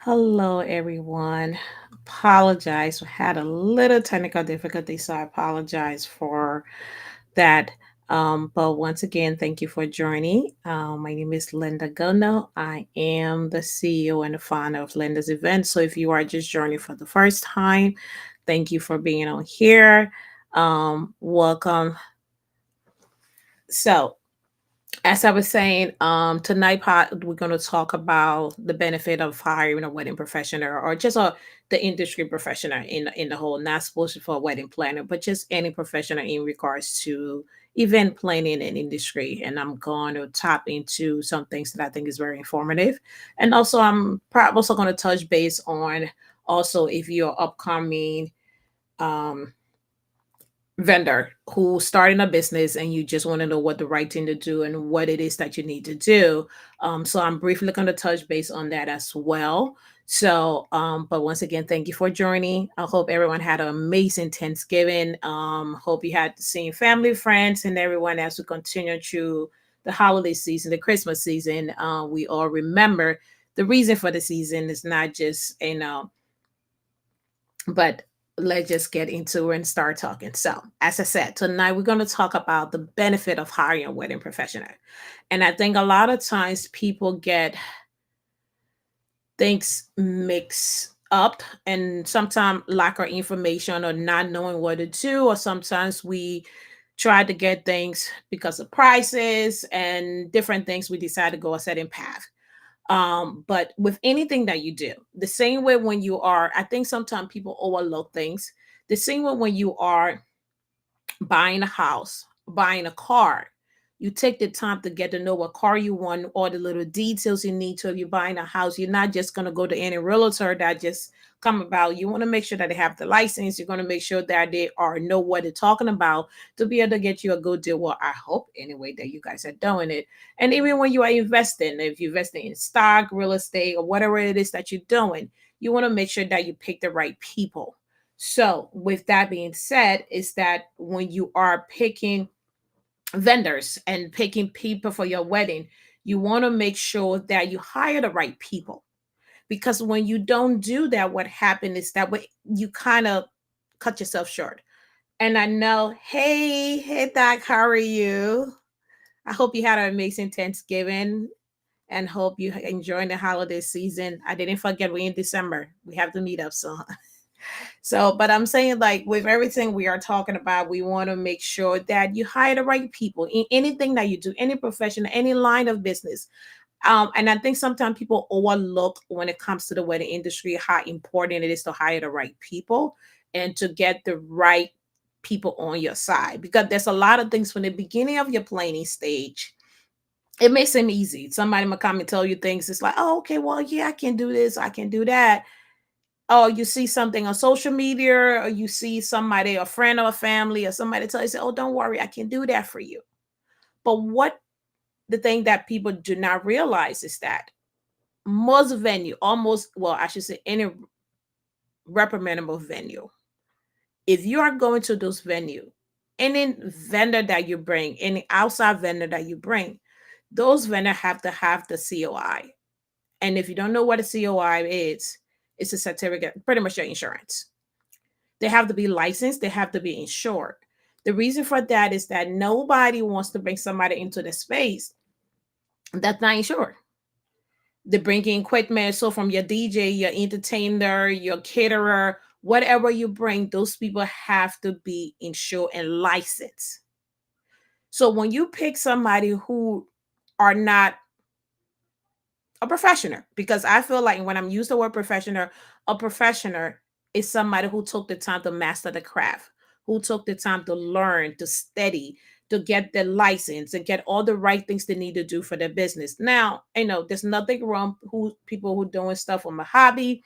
Hello, everyone. Apologize. We had a little technical difficulty, so I apologize for that. But once again, thank you for joining. My name is Linda Gono. I am the CEO and the founder of Linda's Event. So if you are just joining for the first time, thank you for being on here. Welcome. So, as I was saying, tonight we're going to talk about the benefit of hiring a wedding professional or just the industry professional in the whole, not supposed for a wedding planner, but just any professional in regards to event planning and industry. And I'm going to tap into some things that I think is very informative, and also I'm also going to touch base on also if you're upcoming. Um, Vendor who's starting a business and you just want to know what the right thing to do and what it is that you need to do. So I'm briefly going to touch base on that as well. But once again, thank you for joining. I hope everyone had an amazing Thanksgiving. Hope you had the same family, friends, and everyone as we continue through the holiday season, the Christmas season. We all remember the reason for the season is not just, but let's just get into it and start talking. So, as I said, tonight we're going to talk about the benefit of hiring a wedding professional. And I think a lot of times people get things mixed up and sometimes lack of information or not knowing what to do, or sometimes we try to get things because of prices and different things. We decide to go a certain path. But with anything that you do, the same way when you are, I think sometimes people overlook things. The same way when you are buying a house, buying a car, you take the time to get to know what car you want, all the little details you need to. If you're buying a house, you're not just going to go to any realtor that just come about. You want to make sure that they have the license. You're going to make sure that they are know what they're talking about to be able to get you a good deal. Well, I hope anyway that you guys are doing it. And even when you are investing, if you're investing in stock, real estate, or whatever it is that you're doing, you want to make sure that you pick the right people. So, with that being said, is that when you are picking vendors and picking people for your wedding, you want to make sure that you hire the right people. Because when you don't do that, what happened is that you kind of cut yourself short. And I know, hey, Doc, how are you? I hope you had an amazing Thanksgiving and hope you enjoying the holiday season. I didn't forget we in December. We have to meet up soon. So, but I'm saying like with everything we are talking about, we want to make sure that you hire the right people in anything that you do, any profession, any line of business. And I think sometimes people overlook when it comes to the wedding industry how important it is to hire the right people and to get the right people on your side because there's a lot of things from the beginning of your planning stage. It may seem easy. Somebody might come and tell you things. It's like, oh, okay, well, yeah, I can do this, I can do that. Oh, you see something on social media, or you see somebody, a friend or a family, or somebody tell you, say, "Oh, don't worry, I can do that for you." But what the thing that people do not realize is that most venue, almost, well, I should say, any reprimandable venue, if you are going to those venue, any vendor that you bring, any outside vendor that you bring, those vendor have to have the COI. And if you don't know what a COI is, it's a certificate, pretty much your insurance. They have to be licensed, they have to be insured. The reason for that is that nobody wants to bring somebody into the space that's not insured. They bring in equipment. So from your DJ, your entertainer, your caterer, whatever you bring, those people have to be insured and licensed. So when you pick somebody who are not a professional, because I feel like when I'm used the word professional, a professional is somebody who took the time to master the craft, who took the time to learn, to study, to get the license and get all the right things they need to do for their business. Now, there's nothing wrong who people who doing stuff from a hobby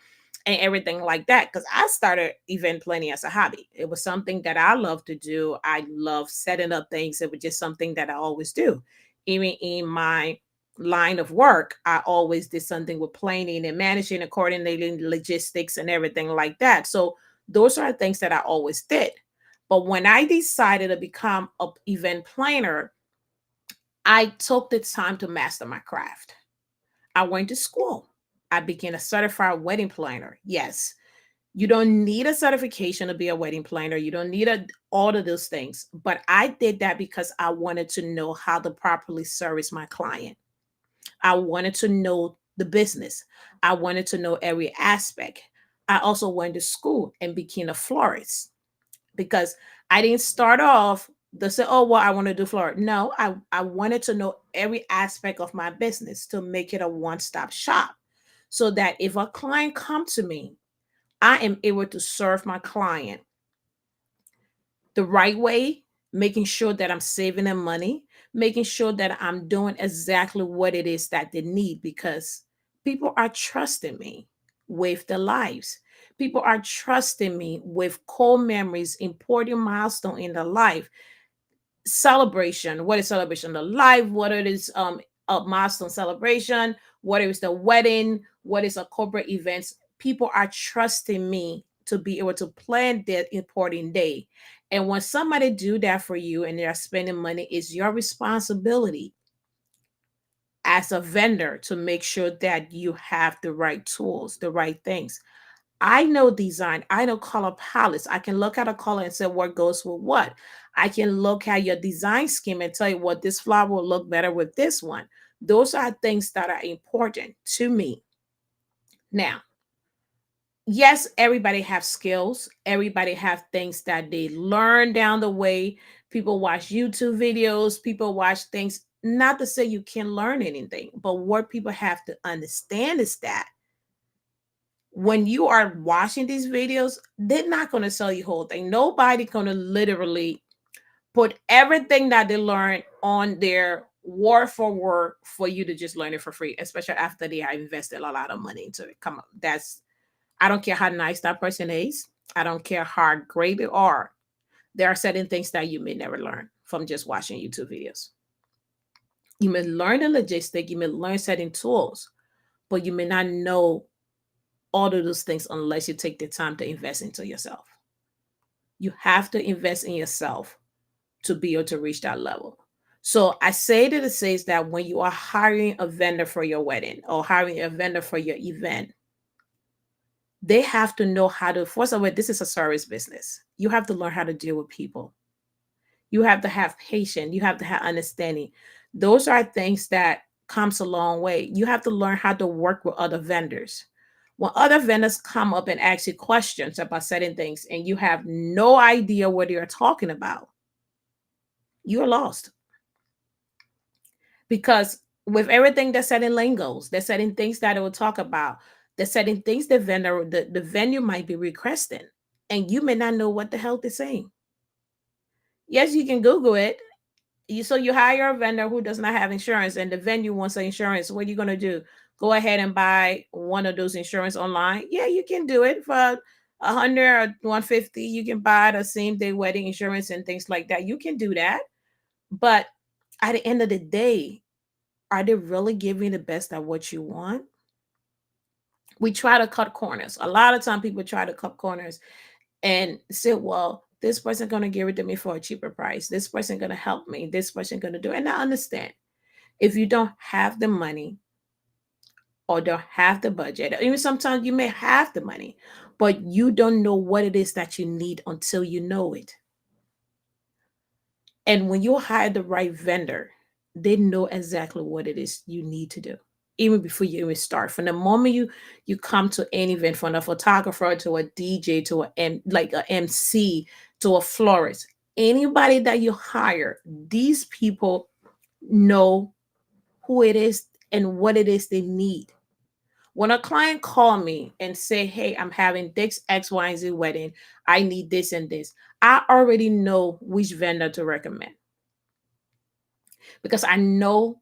and everything like that. Because I started event planning as a hobby. It was something that I love to do. I love setting up things. It was just something that I always do. Even in my line of work, I always did something with planning and managing and coordinating logistics and everything like that. So those are things that I always did. But when I decided to become an event planner, I took the time to master my craft. I went to school. I became a certified wedding planner. Yes, you don't need a certification to be a wedding planner. You don't need all of those things. But I did that because I wanted to know how to properly service my client. I wanted to know the business. I wanted to know every aspect. I also went to school and became a florist because I didn't start off to say, oh, well, I want to do flower. No, I wanted to know every aspect of my business to make it a one-stop shop so that if a client come to me, I am able to serve my client the right way, making sure that I'm saving them money, making sure that I'm doing exactly what it is that they need because people are trusting me with their lives. People are trusting me with core memories, important milestone in their life. Celebration. What is celebration? The life, what it is a milestone celebration, what is the wedding, what is a corporate events. People are trusting me to be able to plan that important day. And when somebody do that for you and they're spending money, it's your responsibility as a vendor to make sure that you have the right tools, the right things. I know design, I know color palettes. I can look at a color and say what goes with what. I can look at your design scheme and tell you what this flower will look better with this one. Those are things that are important to me. Now, yes, everybody have skills. Everybody have things that they learn down the way. People watch YouTube videos, people watch things. Not to say you can learn anything, but what people have to understand is that when you are watching these videos, they're not going to sell you whole thing. Nobody going to literally put everything that they learn on their word for word for you to just learn it for free, especially after they have invested a lot of money into it. Come on, that's I don't care how nice that person is. I don't care how great they are. There are certain things that you may never learn from just watching YouTube videos. You may learn the logistic, you may learn certain tools, but you may not know all of those things unless you take the time to invest into yourself. You have to invest in yourself to be able to reach that level. So I say that it says that when you are hiring a vendor for your wedding or hiring a vendor for your event, they have to know how to, first of all, this is a service business. You have to learn how to deal with people. You have to have patience. You have to have understanding. Those are things that comes a long way. You have to learn how to work with other vendors. When other vendors come up and ask you questions about certain things and you have no idea what you're talking about, you're lost. Because with everything they're setting lingos, they're setting things that it will talk about, they're setting things the vendor, the venue might be requesting, and you may not know what the hell they're saying. Yes, you can Google it. You hire a vendor who does not have insurance and the venue wants the insurance. What are you gonna do? Go ahead and buy one of those insurance online? Yeah, you can do it for 100 or 150. You can buy the same day wedding insurance and things like that. You can do that. But at the end of the day, are they really giving the best at what you want? We try to cut corners. A lot of time people try to cut corners and say, well, this person gonna give it to me for a cheaper price. This person gonna help me. This person gonna do it. And I understand if you don't have the money or don't have the budget, or even sometimes you may have the money, but you don't know what it is that you need until you know it. And when you hire the right vendor, they know exactly what it is you need to do, even before you even start. From the moment you come to any event, from a photographer to a DJ to like a MC to a florist, anybody that you hire, these people know who it is and what it is they need. When a client call me and say, "Hey, I'm having this X, Y, and Z wedding. I need this and this," I already know which vendor to recommend because I know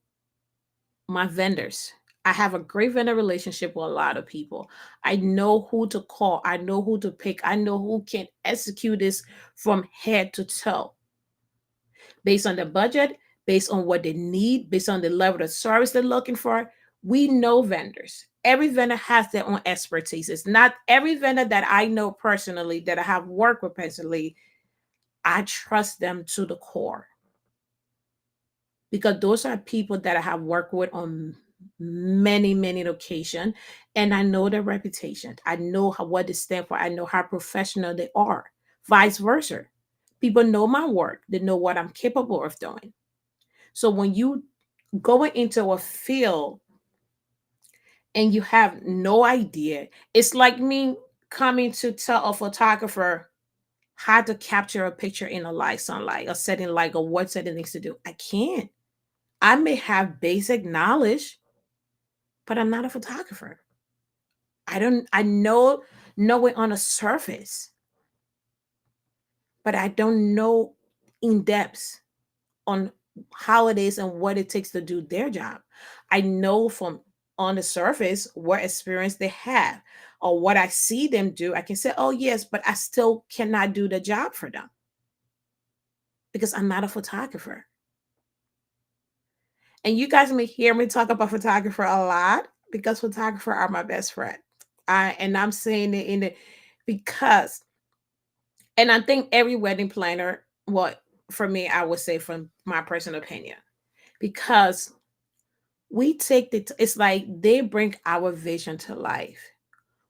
my vendors. I have a great vendor relationship with a lot of people. I know who to call. I know who to pick. I know who can execute this from head to toe based on the budget, based on what they need, based on the level of service they're looking for. We know vendors. Every vendor has their own expertise. It's not every vendor that I know personally, that I have worked with personally, I trust them to the core because those are people that I have worked with on many location, and I know their reputation. I know what they stand for. I know how professional they are. Vice versa. People know my work. They know what I'm capable of doing. So when you going into a field and you have no idea, it's like me coming to tell a photographer how to capture a picture in a light sunlight, a setting light, or what setting things to do. I can't. I may have basic knowledge, but I'm not a photographer. I know it on a surface, but I don't know in depth on how it is and what it takes to do their job. I know from on the surface what experience they have or what I see them do. I can say, oh yes, but I still cannot do the job for them because I'm not a photographer. And you guys may hear me talk about photographer a lot because photographer are my best friend. I'm saying it in the because, and I think every wedding planner, what for me, I would say from my personal opinion, because we take it's like they bring our vision to life.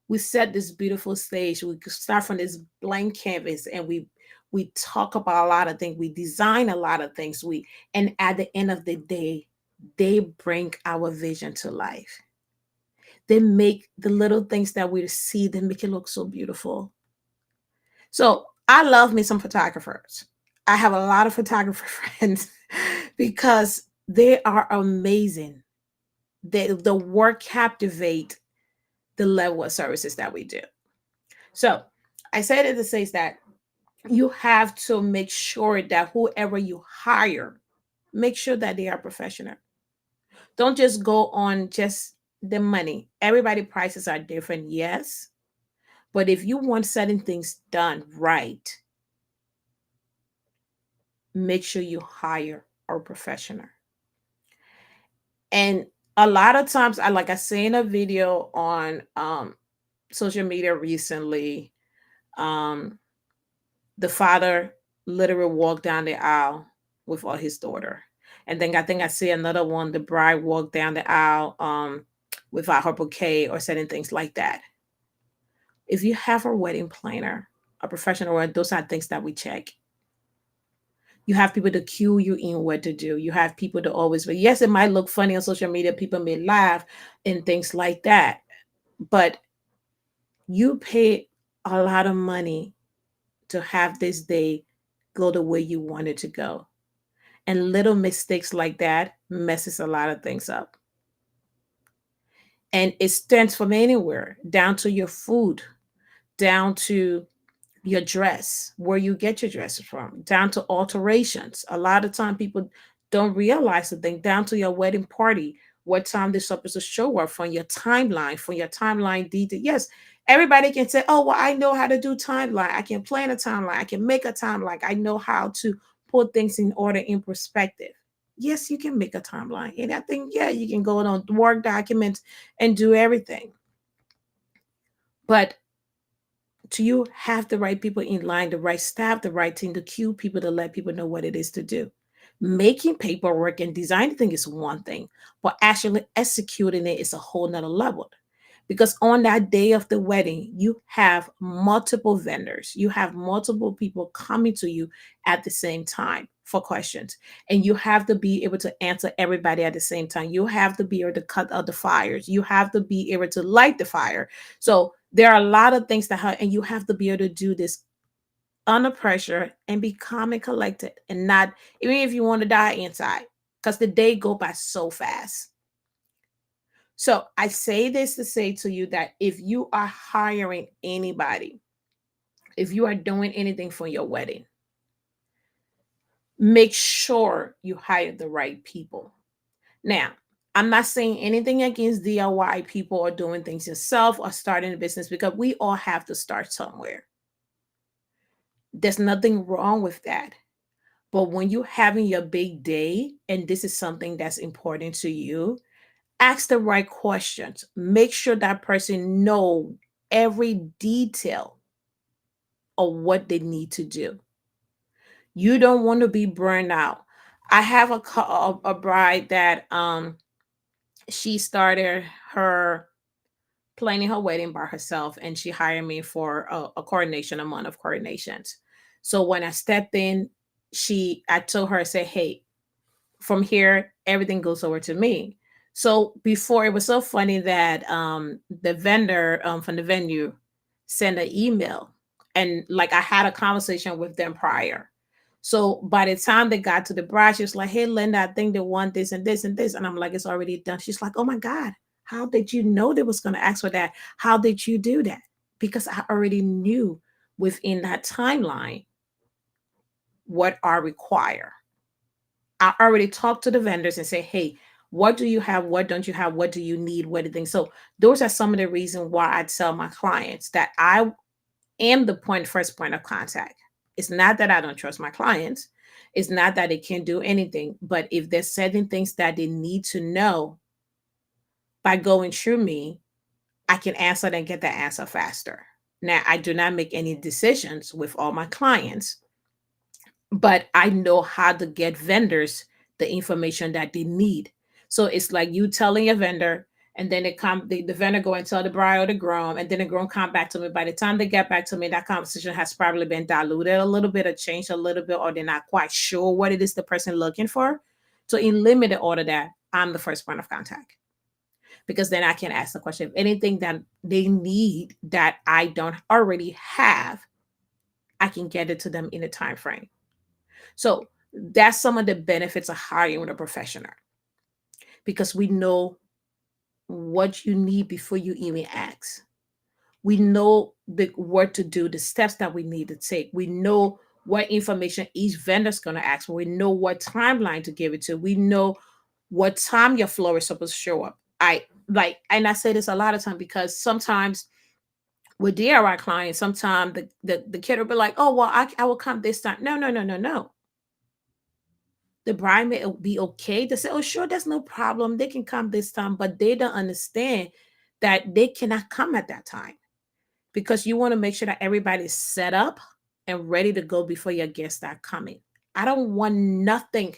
We set this beautiful stage. We could start from this blank canvas and we talk about a lot of things. We design a lot of things. We and at the end of the day, they bring our vision to life. They make the little things that we see, they make it look so beautiful. So I love me some photographers. I have a lot of photographer friends because they are amazing. The work captivate the level of services that we do. So I said it to say that you have to make sure that whoever you hire, make sure that they are professional. Don't just go on just the money. Everybody prices are different, yes. But if you want certain things done right, make sure you hire a professional. And a lot of times I seen a video on social media recently. Um the father literally walked down the aisle with all his daughter. And then I think I see another one, the bride walked down the aisle without her bouquet or certain things like that. If you have a wedding planner, a professional, those are things that we check. You have people to cue you in what to do. You have people to always, but yes, it might look funny on social media. People may laugh and things like that. But you pay a lot of money to have this day go the way you want it to go. And little mistakes like that messes a lot of things up. And it stems from anywhere, down to your food, down to your dress, where you get your dresses from, down to alterations. A lot of time people don't realize the thing, down to your wedding party, what time they're supposed to show up from your timeline detail. Yes, everybody can say, oh, well, I know how to do timeline. I can plan a timeline. I can make a timeline. I know how to put things in order in perspective. Yes, you can make a timeline. And I think, yeah, you can go on Word documents and do everything. But do you have the right people in line, the right staff, the right team to cue people to let people know what it is to do? Making paperwork and designing thing is one thing, but actually executing it is a whole nother level. Because on that day of the wedding, you have multiple vendors, you have multiple people coming to you at the same time for questions, and you have to be able to answer everybody at the same time. You have to be able to cut out the fires, you have to be able to light the fire. So there are a lot of things and you have to be able to do this under pressure and be calm and collected and not, even if you want to die inside, because the day go by so fast. So I say this to say to you that if you are hiring anybody, if you are doing anything for your wedding, make sure you hire the right people. Now, I'm not saying anything against DIY people or doing things yourself or starting a business, because we all have to start somewhere. There's nothing wrong with that. But when you're having your big day and this is something that's important to you, ask the right questions. Make sure that person know every detail of what they need to do. You don't want to be burned out. I have a bride that She started her planning her wedding by herself, and she hired me for a coordination, a month of coordinations. So when I stepped in, I told her, I said, hey, from here everything goes over to me. So before, it was so funny that the vendor from the venue sent an email, and like I had a conversation with them prior. So by the time they got to the bride, she was like, hey Linda, I think they want this and this and this. And I'm like, it's already done. She's like, oh my God, how did you know they was going to ask for that? How did you do that? Because I already knew within that timeline what I require. I already talked to the vendors and say, hey, what do you have? What don't you have? What do you need? What do things? So those are some of the reasons why I tell my clients that I am the first point of contact. It's not that I don't trust my clients. It's not that they can't do anything. But if there's certain things that they need to know by going through me, I can answer and get that answer faster. Now, I do not make any decisions with all my clients, but I know how to get vendors the information that they need. So it's like you telling a vendor, and then the vendor go and tell the bride or the groom, and then the groom come back to me. By the time they get back to me, that conversation has probably been diluted a little bit or changed a little bit, or they're not quite sure what it is the person looking for. So in limited order, that I'm the first point of contact, because then I can ask the question, if anything that they need that I don't already have, I can get it to them in a time frame. So that's some of the benefits of hiring a professional, because we know what you need before you even ask. We know what to do, the steps that we need to take. We know what information each vendor's going to ask for. We know what timeline to give it to. We know what time your floor is supposed to show up. And I say this a lot of time, because sometimes with DIY clients, sometimes the kid will be like, oh, well, I will come this time. No, no, no, no, no. The bride may be okay to say, oh, sure, there's no problem. They can come this time, but they don't understand that they cannot come at that time, because you want to make sure that everybody's set up and ready to go before your guests are coming. I don't want nothing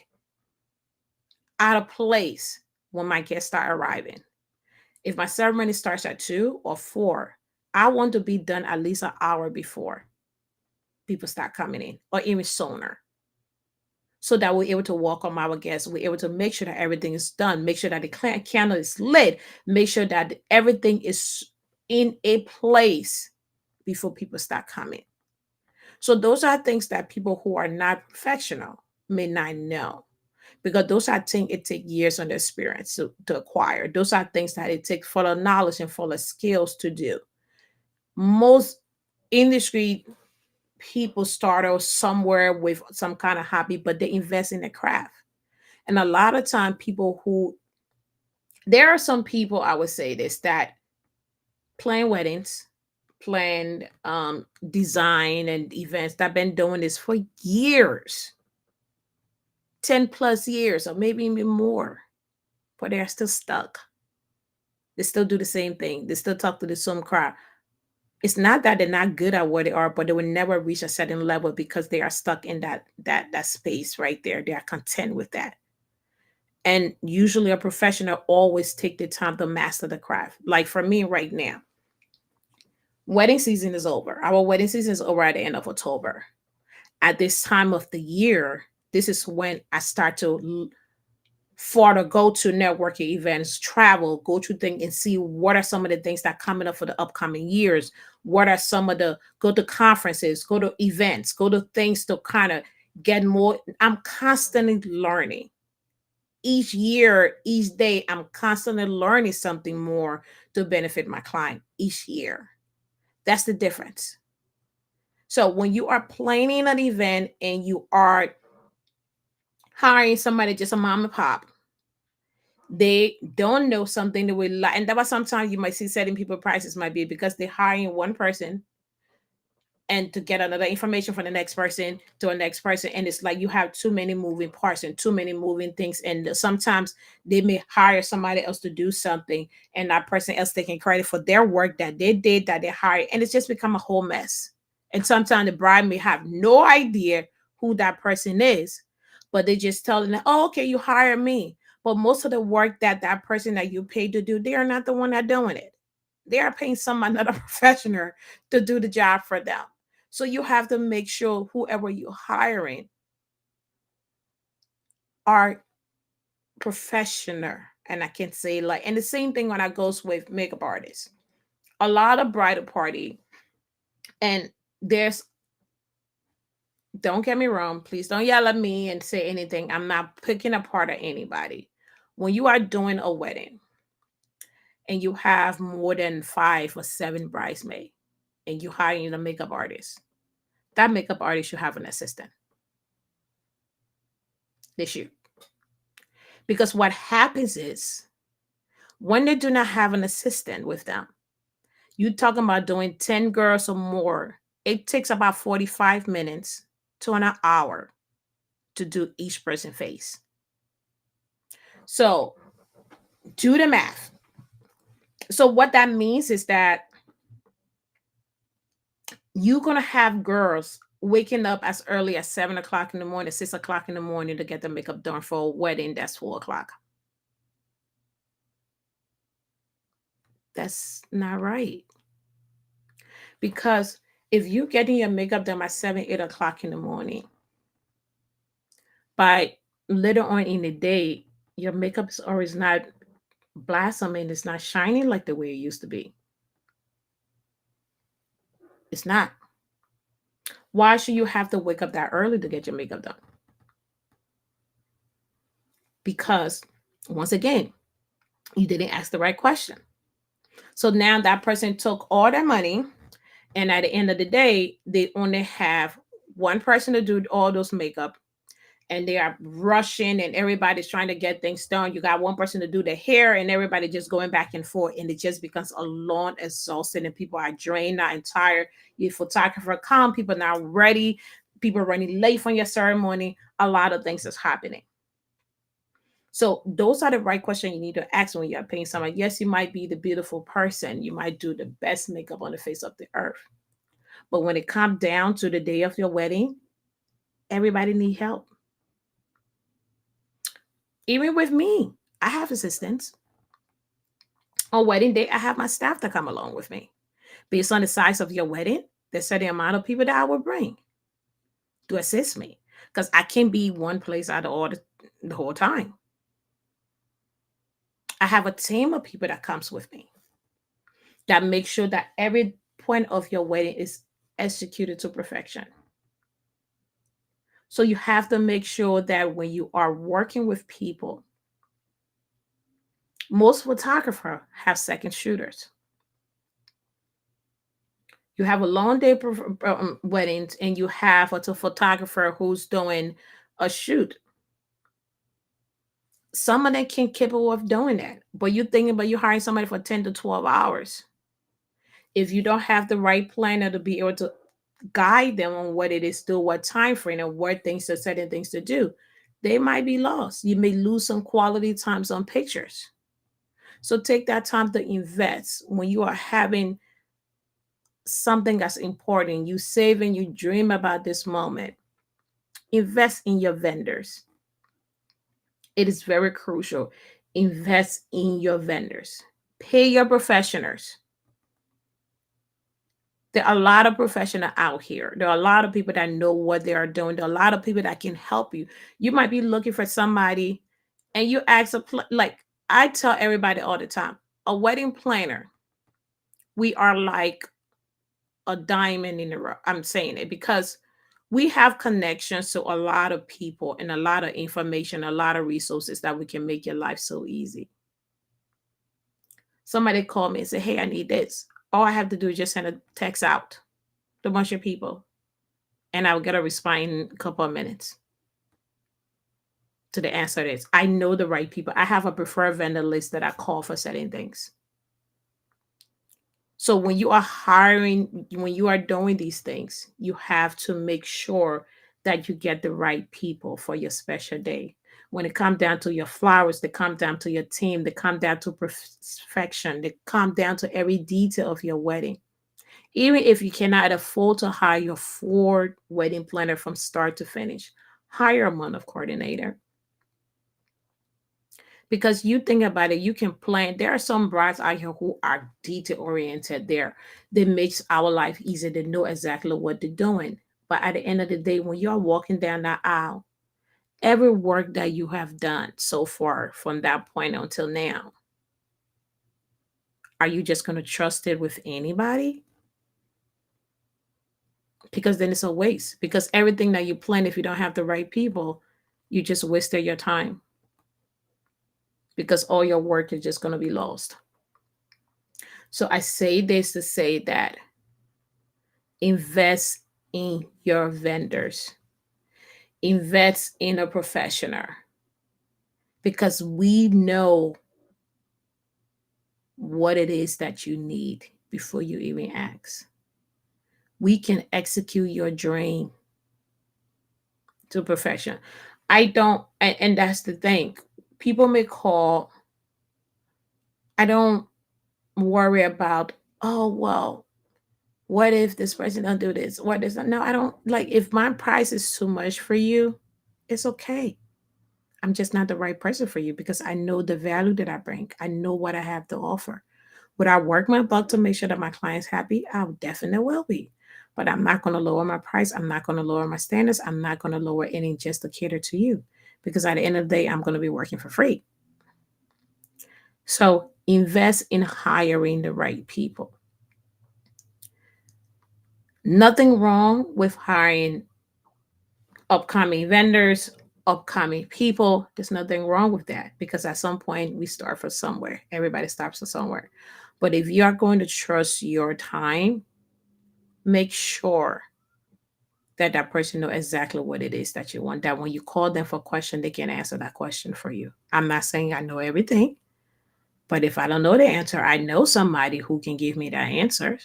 out of place when my guests start arriving. If my ceremony starts at 2 or 4, I want to be done at least an hour before people start coming in, or even sooner, so that we're able to welcome our guests. We're able to make sure that everything is done, make sure that the candle is lit, make sure that everything is in a place before people start coming. So those are things that people who are not professional may not know, because those are things it takes years of experience to acquire. Those are things that it takes full of knowledge and full of skills to do. Most industry people start out somewhere with some kind of hobby, but they invest in the craft. And a lot of time there are some people, I would say this, that plan weddings, plan design and events, that been doing this for years, 10 plus years, or maybe even more, but they're still stuck. They still do the same thing. They still talk to the same crowd. It's not that they're not good at what they are, but they will never reach a certain level because they are stuck in that space right there. They are content with that. And usually a professional always take the time to master the craft. Like for me right now, wedding season is over. Our wedding season is over at the end of October. At this time of the year, this is when I start to for to go to networking events, travel, go to things and see what are some of the things that are coming up for the upcoming years. What are some of the go to conferences, go to events, go to things to kind of get more. I'm constantly learning. Each year, each day, I'm constantly learning something more to benefit my client each year. That's the difference. So when you are planning an event and you are hiring somebody, just a mom and pop, they don't know something that will like, and that was sometimes you might see setting people prices might be because they're hiring one person and to get another information from the next person to a next person, and it's like you have too many moving parts and too many moving things, and sometimes they may hire somebody else to do something and that person else taking credit for their work that they did, that they hired, and it's just become a whole mess. And sometimes the bride may have no idea who that person is, but they just telling them, oh, okay, you hire me. But most of the work that that person that you paid to do, they are not the one that doing it. They are paying some another professional to do the job for them. So you have to make sure whoever you're hiring are professional. And I can say like, and the same thing when I goes with makeup artists. A lot of bridal party, and there's, don't get me wrong, please don't yell at me and say anything. I'm not picking apart at anybody. When you are doing a wedding and you have more than 5 or 7 bridesmaids and you hiring a makeup artist, that makeup artist should have an assistant. They should. Because what happens is when they do not have an assistant with them, you talking about doing 10 girls or more, it takes about 45 minutes to an hour to do each person face. So do the math. So what that means is that you're gonna have girls waking up as early as 7 o'clock in the morning, 6 o'clock in the morning to get their makeup done for a wedding that's 4 o'clock. That's not right. Because if you're getting your makeup done by 7, 8 o'clock in the morning, by later on in the day, your makeup is always not blossoming, it's not shining like the way it used to be. It's not. Why should you have to wake up that early to get your makeup done? Because once again, you didn't ask the right question. So now that person took all that money, and at the end of the day, they only have one person to do all those makeup, and they are rushing, and everybody's trying to get things done. You got one person to do the hair, and everybody just going back and forth, and it just becomes a long, exhausting, and people are drained, not tired. Your photographer come, people not ready, people running late for your ceremony. A lot of things is happening. So those are the right questions you need to ask when you're paying someone. Yes, you might be the beautiful person. You might do the best makeup on the face of the earth. But when it comes down to the day of your wedding, everybody need help. Even with me, I have assistants. On wedding day, I have my staff to come along with me. Based on the size of your wedding, there's a certain amount of people that I will bring to assist me. Because I can't be one place out of order the whole time. I have a team of people that comes with me that make sure that every point of your wedding is executed to perfection. So you have to make sure that when you are working with people, most photographers have second shooters. You have a long day weddings, and you have a photographer who's doing a shoot. Some of them can capable of doing that, but you're thinking about you hiring somebody for 10 to 12 hours. If you don't have the right planner to be able to guide them on what it is to, what time frame, and what things to certain things to do, they might be lost. You may lose some quality times on pictures. So take that time to invest when you are having something that's important. You save and you dream about this moment. Invest in your vendors. It is very crucial. Invest in your vendors. Pay your professionals. There are a lot of professionals out here. There are a lot of people that know what they are doing. There are a lot of people that can help you. You might be looking for somebody, and you ask like I tell everybody all the time, a wedding planner, we are like a diamond in the rough. I'm saying it because we have connections to a lot of people and a lot of information, a lot of resources that we can make your life so easy. Somebody call me and say, "Hey, I need this." All I have to do is just send a text out to a bunch of people, and I'll get a response in a couple of minutes to the answer is. I know the right people. I have a preferred vendor list that I call for certain things. So when you are hiring, when you are doing these things, you have to make sure that you get the right people for your special day. When it comes down to your flowers, they come down to your team, they come down to perfection, they come down to every detail of your wedding. Even if you cannot afford to hire your Ford wedding planner from start to finish, hire a month of coordinator. Because you think about it, you can plan. There are some brides out here who are detail oriented there that makes our life easier to know exactly what they're doing. But at the end of the day, when you're walking down that aisle, every work that you have done so far from that point until now, are you just going to trust it with anybody? Because then it's a waste. Because everything that you plan, if you don't have the right people, you just wasted your time, because all your work is just going to be lost. So I say this to say that invest in your vendors, invest in a professional, because we know what it is that you need before you even ask. We can execute your dream to perfection. I don't, and that's the thing. People may call, I don't worry about, oh, well, what if this person don't do this? What is, no, I don't like, if my price is too much for you, it's okay. I'm just not the right person for you, because I know the value that I bring. I know what I have to offer. Would I work my butt to make sure that my client's happy? I definitely will be. But I'm not going to lower my price. I'm not going to lower my standards. I'm not going to lower any just to cater to you, because at the end of the day, I'm going to be working for free. So invest in hiring the right people. Nothing wrong with hiring upcoming vendors, upcoming people. There's nothing wrong with that, because at some point we start from somewhere. Everybody starts from somewhere. But if you are going to trust your time, make sure that that person know exactly what it is that you want. That when you call them for a question, they can answer that question for you. I'm not saying I know everything, but if I don't know the answer, I know somebody who can give me that answer.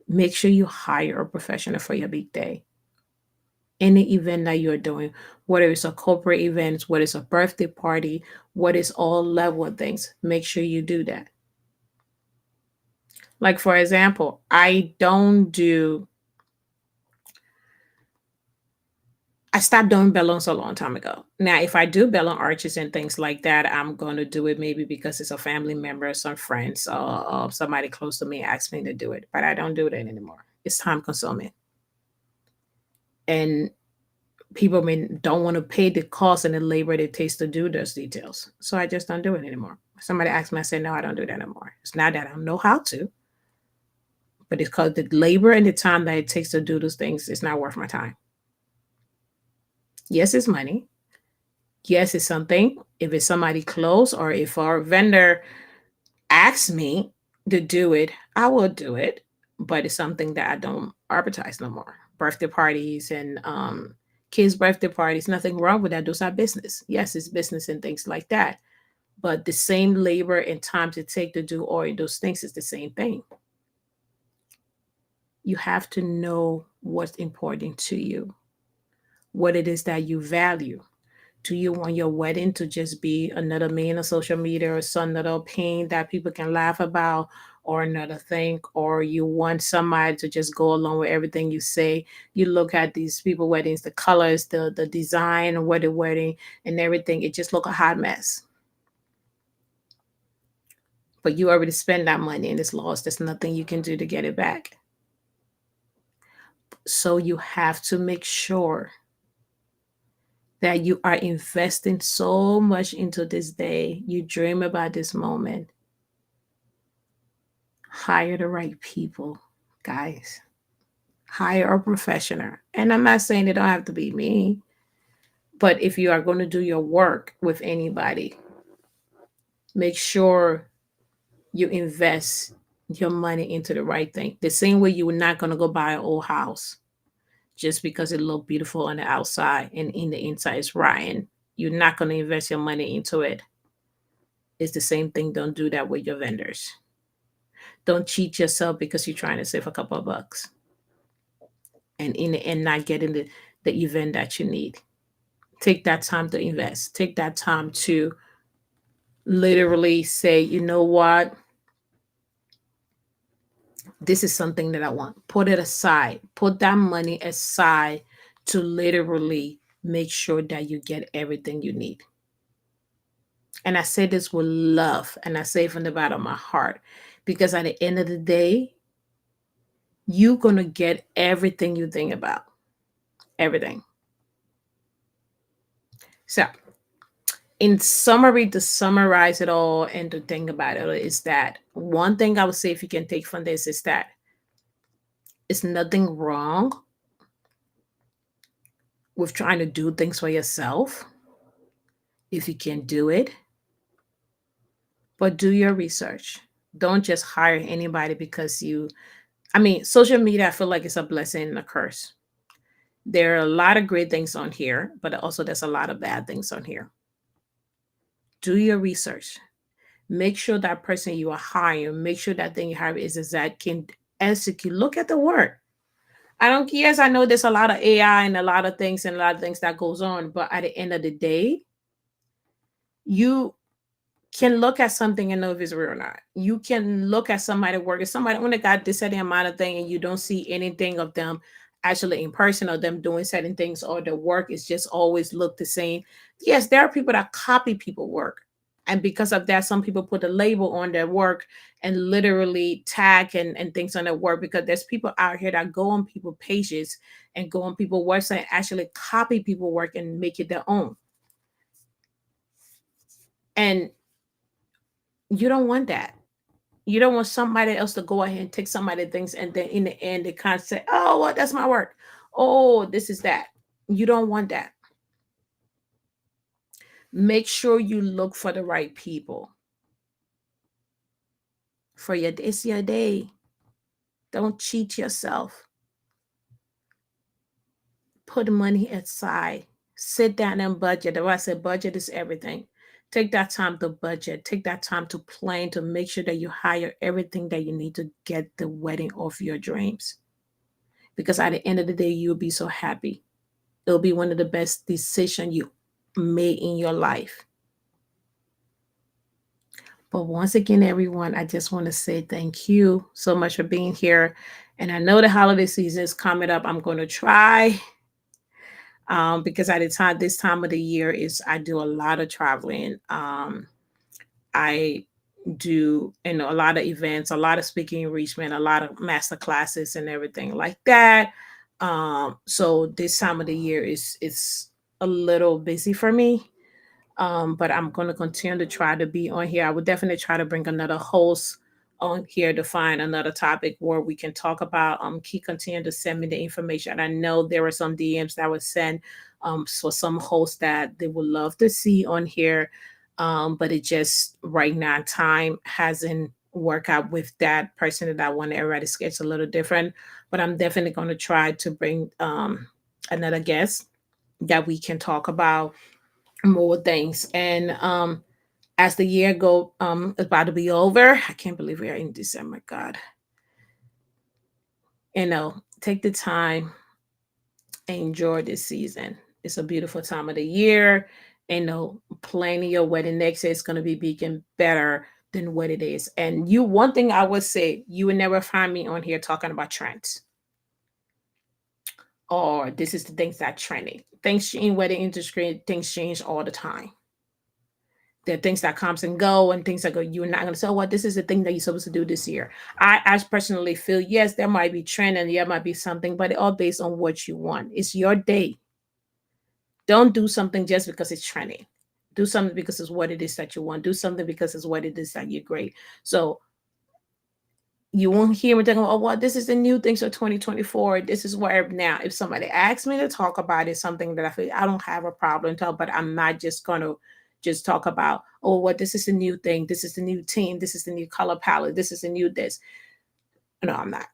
Make sure you hire a professional for your big day. Any event that you're doing, whether it's a corporate event, whether it's a birthday party, what is all level of things, make sure you do that. Like, for example, I stopped doing balloons a long time ago. Now, if I do balloon arches and things like that, I'm going to do it maybe because it's a family member, some friends, or somebody close to me asked me to do it. But I don't do that anymore. It's time consuming. And people don't want to pay the cost and the labor it takes to do those details. So I just don't do it anymore. Somebody asked me, I said, no, I don't do that anymore. It's not that I don't know how to, but it's because the labor and the time that it takes to do those things is not worth my time. Yes, it's money. Yes, it's something. If it's somebody close, or if our vendor asks me to do it, I will do it. But it's something that I don't advertise no more. Birthday parties and kids' birthday parties, nothing wrong with that. Those are business. Yes, it's business and things like that. But the same labor and time to take to do all of those things is the same thing. You have to know what's important to you, what it is that you value. Do you want your wedding to just be another meme on social media, or some little pain that people can laugh about, or another thing? Or you want somebody to just go along with everything you say? You look at these people weddings, the colors, the design of what they're wedding and everything, it just look a hot mess. But you already spent that money and it's lost. There's nothing you can do to get it back. So you have to make sure that you are investing so much into this day. You dream about this moment. Hire the right people, guys. Hire a professional. And I'm not saying it don't have to be me, but if you are going to do your work with anybody, make sure you invest your money into the right thing. The same way you were not going to go buy an old house just because it looked beautiful on the outside and in the inside is rotten. You're not going to invest your money into it. It's the same thing. Don't do that with your vendors. Don't cheat yourself because you're trying to save a couple of bucks and in the end not getting the event that you need. Take that time to invest. Take that time to literally say, you know what? This is something that I want. Put it aside. Put that money aside to literally make sure that you get everything you need. And I say this with love, and I say it from the bottom of my heart, because at the end of the day, you're going to get everything you think about. Everything. So, in summary, to summarize it all and to think about it, is that one thing I would say if you can take from this is that it's nothing wrong with trying to do things for yourself if you can do it, but do your research. Don't just hire anybody because I mean, social media, I feel like it's a blessing and a curse. There are a lot of great things on here, but also there's a lot of bad things on here. Do your research. Make sure that person you are hiring, make sure that thing you hire is that can execute. Look at the work. I don't, yes, I know there's a lot of AI and a lot of things and a lot of things that goes on, but at the end of the day, you can look at something and know if it's real or not. You can look at somebody work. If somebody only got this certain amount of thing and you don't see anything of them actually in person or them doing certain things or the work is just always look the same. Yes, there are people that copy people work. And because of that, some people put a label on their work and literally tag and things on their work, because there's people out here that go on people pages and go on people website and actually copy people work and make it their own. And you don't want that. You don't want somebody else to go ahead and take somebody things and then in the end they kind of say, oh, well, that's my work. Oh, this is that. You don't want that. Make sure you look for the right people. For your it's your day. Don't cheat yourself. Put money aside. Sit down and budget. That's why I said budget is everything. Take that time to budget. Take that time to plan to make sure that you hire everything that you need to get the wedding of your dreams. Because at the end of the day, you'll be so happy. It'll be one of the best decisions you made in your life. But once again, everyone, I just want to say thank you so much for being here. And I know the holiday season is coming up. I'm going to try because at the time, this time of the year is I do a lot of traveling. I do a lot of events, a lot of speaking enrichment, a lot of master classes and everything like that. So this time of the year is it's a little busy for me. But I'm going to continue to try to be on here. I would definitely try to bring another host on here to find another topic where we can talk about. Keep continue to send me the information. I know there were some DMs that was sent for some hosts that they would love to see on here, but it just right now time hasn't worked out with that person that I want. Everybody's schedule a little different, but I'm definitely going to try to bring another guest that we can talk about more things. And as the year go about to be over, I can't believe we are in December. God, take the time and enjoy this season. It's a beautiful time of the year. Planning your wedding next year is going to be big and better than what it is. And one thing I would say, you would never find me on here talking about trends or this is the things that trending. Things in wedding industry, things change all the time. There are things that comes and go and things that go. You're not going to say, oh, what this is the thing that you're supposed to do this year. I personally feel, yes, there might be trend and there might be something, but it all based on what you want. It's your day. Don't do something just because it's trending. Do something because it's what it is that you want. Do something because it's what it is that you're great. So you won't hear me talking, oh, well, this is the new things for 2024. This is where now, if somebody asks me to talk about it, something that I feel I don't have a problem to, but I'm not just going to just talk about, oh, what this is the new thing. This is the new team. This is the new color palette. This is the new this. No, I'm not.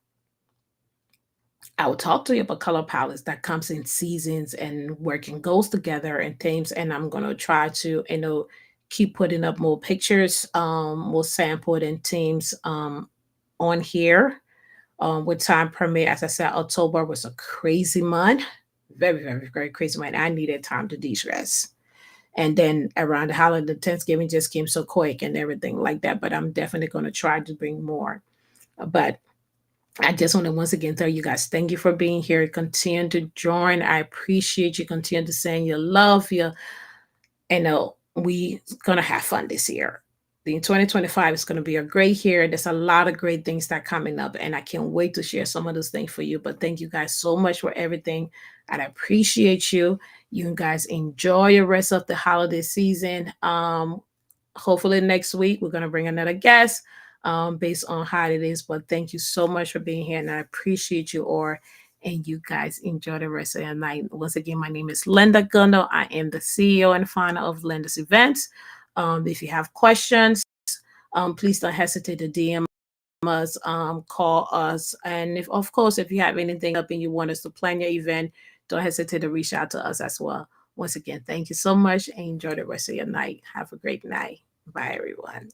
I will talk to you about color palettes that comes in seasons and working goes together and themes. And I'm going to try to, keep putting up more pictures, more sampled and themes on here with time permit. As I said, October was a crazy month, very, very, very crazy month. I needed time to de-stress. And then around the holiday, Thanksgiving just came so quick and everything like that. But I'm definitely going to try to bring more. But I just want to once again tell you guys, thank you for being here. Continue to join. I appreciate you. Continue to send your love, your, we gonna have fun this year. The 2025 is gonna be a great year. There's a lot of great things that are coming up, and I can't wait to share some of those things for you. But thank you guys so much for everything, and I appreciate you. You guys enjoy your rest of the holiday season. Hopefully next week we're gonna bring another guest based on how it is. But thank you so much for being here, and I appreciate you all. And you guys enjoy the rest of your night. Once again, my name is Linda Gundo. I am the CEO and founder of Linda's Events. If you have questions, please don't hesitate to DM us, call us, and if of course if you have anything up and you want us to plan your event, don't hesitate to reach out to us as well. Once again, thank you so much and enjoy the rest of your night. Have a great night. Bye, everyone.